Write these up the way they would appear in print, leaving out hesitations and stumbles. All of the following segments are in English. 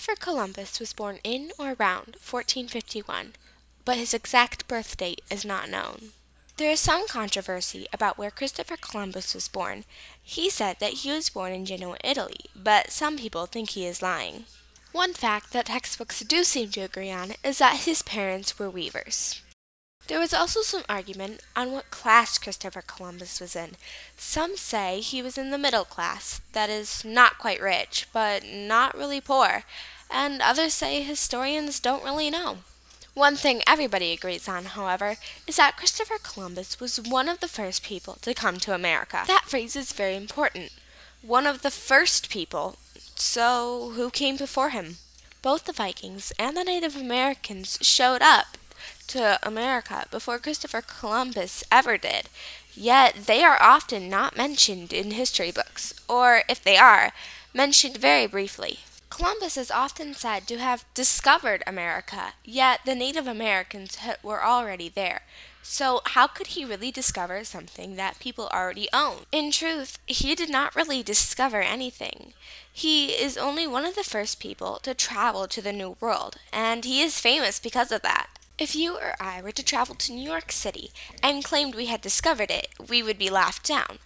Christopher Columbus was born in or around 1451, but his exact birth date is not known. There is some controversy about where Christopher Columbus was born. He said that he was born in Genoa, Italy, but some people think he is lying. One fact that textbooks do seem to agree on is that his parents were weavers. There was also some argument on what class Christopher Columbus was in. Some say he was in the middle class, that is, not quite rich, but not really poor, and others say historians don't really know. One thing everybody agrees on, however, is that Christopher Columbus was one of the first people to come to America. That phrase is very important. One of the first people. So, who came before him? Both the Vikings and the Native Americans showed up to America before Christopher Columbus ever did, yet they are often not mentioned in history books, or if they are, mentioned very briefly. Columbus is often said to have discovered America, yet the Native Americans were already there. So how could he really discover something that people already own? In truth, he did not really discover anything. He is only one of the first people to travel to the New World, and he is famous because of that. If you or I were to travel to New York City and claimed we had discovered it, we would be laughed down.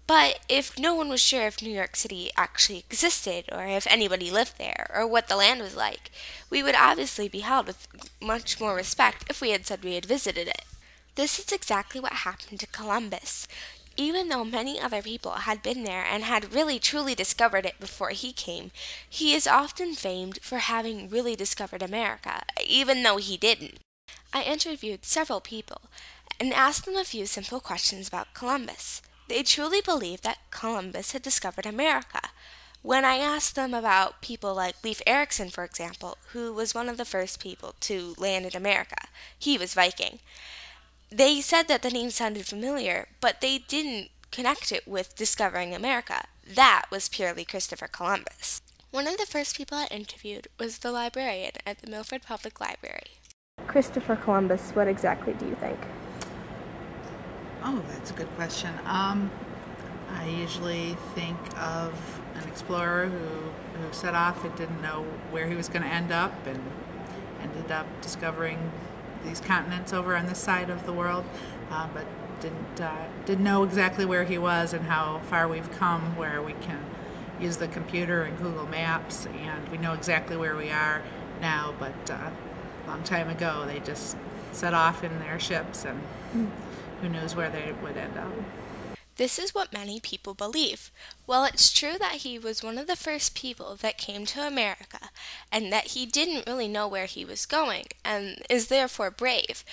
But if no one was sure if New York City actually existed, or if anybody lived there, or what the land was like, we would obviously be held with much more respect if we had said we had visited it. This is exactly what happened to Columbus. Even though many other people had been there and had really truly discovered it before he came, he is often famed for having really discovered America, even though he didn't. I interviewed several people and asked them a few simple questions about Columbus. They truly believed that Columbus had discovered America. When I asked them about people like Leif Erikson, for example, who was one of the first people to land in America, he was Viking, they said that the name sounded familiar, but they didn't connect it with discovering America. That was purely Christopher Columbus. One of the first people I interviewed was the librarian at the Milford Public Library. Christopher Columbus, what exactly do you think? Oh, that's a good question. I usually think of an explorer who set off and didn't know where he was going to end up and ended up discovering these continents over on this side of the world, but didn't know exactly where he was and how far we've come, where we can use the computer and Google Maps and we know exactly where we are now, but a long time ago they just set off in their ships and who knows where they would end up. This is what many people believe. Well, it's true that he was one of the first people that came to America, and that he didn't really know where he was going, and is therefore brave.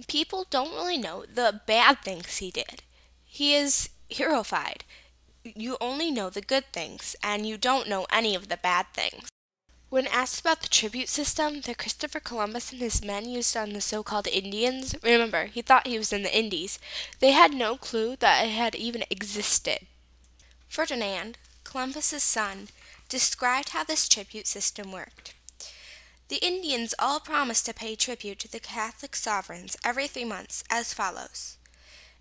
People don't really know the bad things he did. He is heroified. You only know the good things, and you don't know any of the bad things. When asked about the tribute system that Christopher Columbus and his men used on the so-called Indians, remember, he thought he was in the Indies, they had no clue that it had even existed. Ferdinand, Columbus's son, described how this tribute system worked. The Indians all promised to pay tribute to the Catholic sovereigns every 3 months, as follows.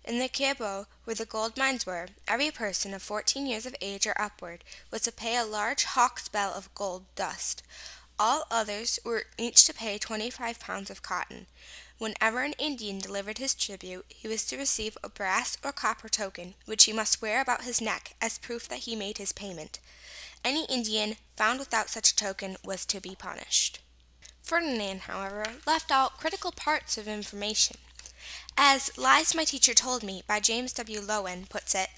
In the Cabo, where the gold mines were, every person of 14 years of age or upward was to pay a large hawk's bell of gold dust. All others were each to pay 25 pounds of cotton. Whenever an Indian delivered his tribute, he was to receive a brass or copper token, which he must wear about his neck as proof that he made his payment. Any Indian found without such a token was to be punished. Ferdinand, however, left out critical parts of information. As Lies My Teacher Told Me by James W. Lowen puts it,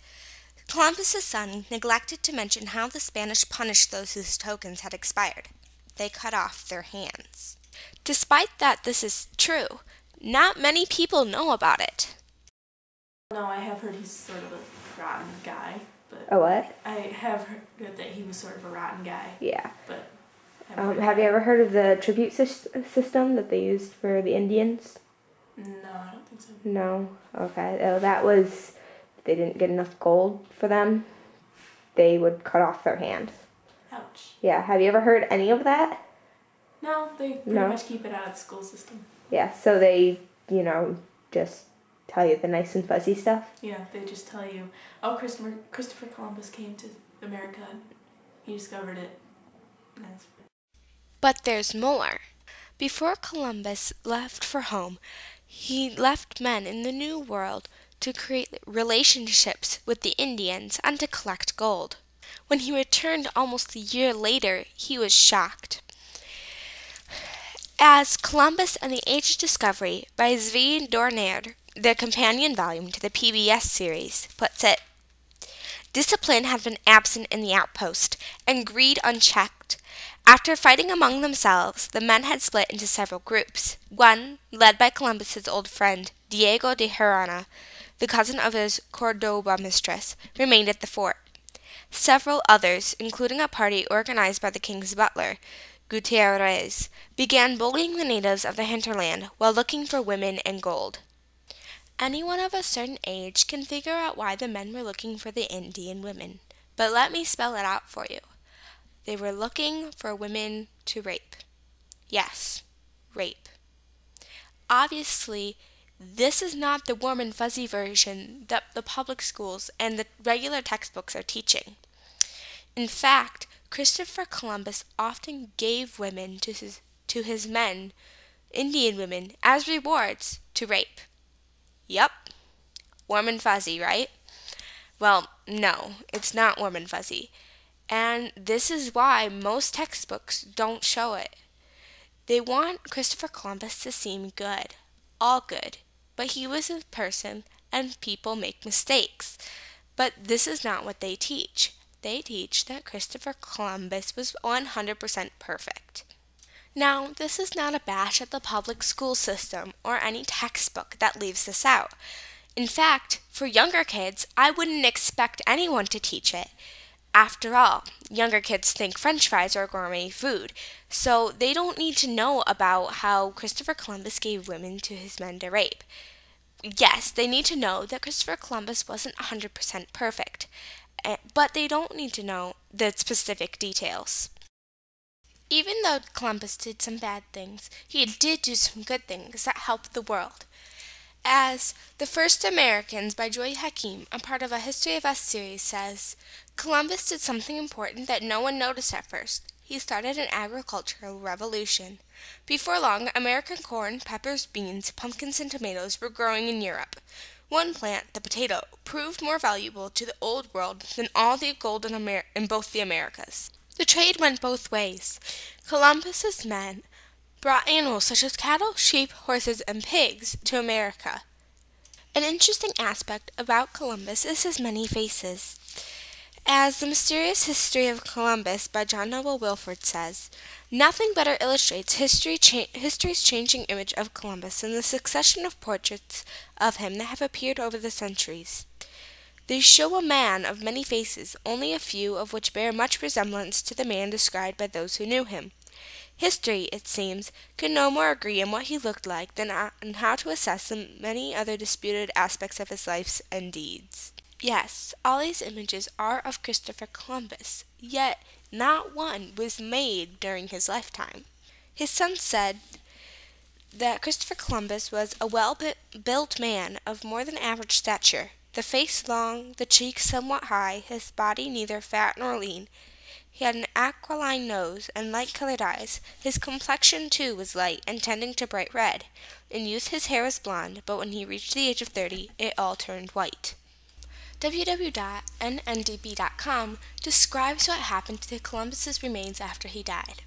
Columbus's son neglected to mention how the Spanish punished those whose tokens had expired. They cut off their hands. Despite that this is true, not many people know about it. No, I have heard he's sort of a rotten guy. But A what? I have heard that he was sort of a rotten guy. Yeah. But Have you ever heard of the tribute system that they used for the Indians? No, I don't think so. No? Okay. That was, if they didn't get enough gold for them, they would cut off their hand. Ouch. Yeah. Have you ever heard any of that? No, they pretty much keep it out of the school system. Yeah, so they, just tell you the nice and fuzzy stuff? Yeah, they just tell you, oh, Christopher Columbus came to America and he discovered it. And that's But there's more. Before Columbus left for home, he left men in the New World to create relationships with the Indians and to collect gold. When he returned almost a year later, he was shocked. As Columbus and the Age of Discovery by Zvi Dorner, the companion volume to the PBS series, puts it, discipline had been absent in the outpost, and greed unchecked. After fighting among themselves, the men had split into several groups. One, led by Columbus's old friend, Diego de Herrera, the cousin of his Cordoba mistress, remained at the fort. Several others, including a party organized by the king's butler, Gutierrez, began bullying the natives of the hinterland while looking for women and gold. Anyone of a certain age can figure out why the men were looking for the Indian women, but let me spell it out for you. They were looking for women to rape. Yes, rape. Obviously, this is not the warm and fuzzy version that the public schools and the regular textbooks are teaching. In fact, Christopher Columbus often gave women to his men, Indian women, as rewards to rape. Yup, warm and fuzzy, right? Well, no, it's not warm and fuzzy. And this is why most textbooks don't show it. They want Christopher Columbus to seem good, all good, but he was a person and people make mistakes. But this is not what they teach. They teach that Christopher Columbus was 100% perfect. Now, this is not a bash at the public school system or any textbook that leaves this out. In fact, for younger kids, I wouldn't expect anyone to teach it. After all, younger kids think French fries are gourmet food, so they don't need to know about how Christopher Columbus gave women to his men to rape. Yes, they need to know that Christopher Columbus wasn't 100% perfect, but they don't need to know the specific details. Even though Columbus did some bad things, he did do some good things that helped the world. As The First Americans by Joy Hakim, a part of a History of Us series, says, Columbus did something important that no one noticed at first. He started an agricultural revolution. Before long, American corn, peppers, beans, pumpkins, and tomatoes were growing in Europe. One plant, the potato, proved more valuable to the Old World than all the gold in both the Americas. The trade went both ways. Columbus's men brought animals such as cattle, sheep, horses, and pigs to America. An interesting aspect about Columbus is his many faces. As The Mysterious History of Columbus by John Noble Wilford says, nothing better illustrates history's changing image of Columbus than the succession of portraits of him that have appeared over the centuries. They show a man of many faces, only a few of which bear much resemblance to the man described by those who knew him. History, it seems, could no more agree on what he looked like than on how to assess the many other disputed aspects of his life and deeds. Yes, all these images are of Christopher Columbus, yet not one was made during his lifetime. His son said that Christopher Columbus was a well-built man of more than average stature, the face long, the cheeks somewhat high, his body neither fat nor lean. He had an aquiline nose and light-colored eyes. His complexion, too, was light and tending to bright red. In youth his hair was blonde, but when he reached the age of 30, it all turned white. www.nndb.com describes what happened to Columbus's remains after he died.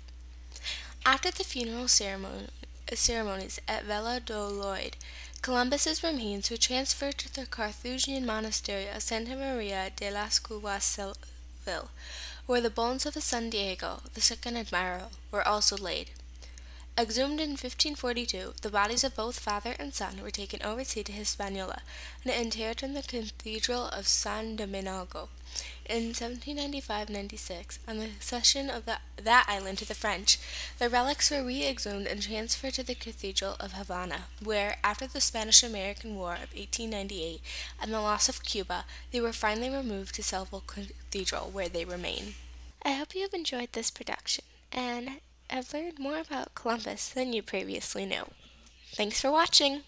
After the funeral ceremonies at Valladolid, Columbus's remains were transferred to the Carthusian monastery of Santa Maria de las Cuevas, where the bones of his son Diego, the second admiral, were also laid. Exhumed in 1542, the bodies of both father and son were taken overseas to Hispaniola and interred in the Cathedral of San Domingo. In 1795-96, on the cession of that island to the French, the relics were re-exhumed and transferred to the Cathedral of Havana, where, after the Spanish-American War of 1898 and the loss of Cuba, they were finally removed to Seville Cathedral, where they remain. I hope you have enjoyed this production, and have learned more about Columbus than you previously knew. Thanks for watching!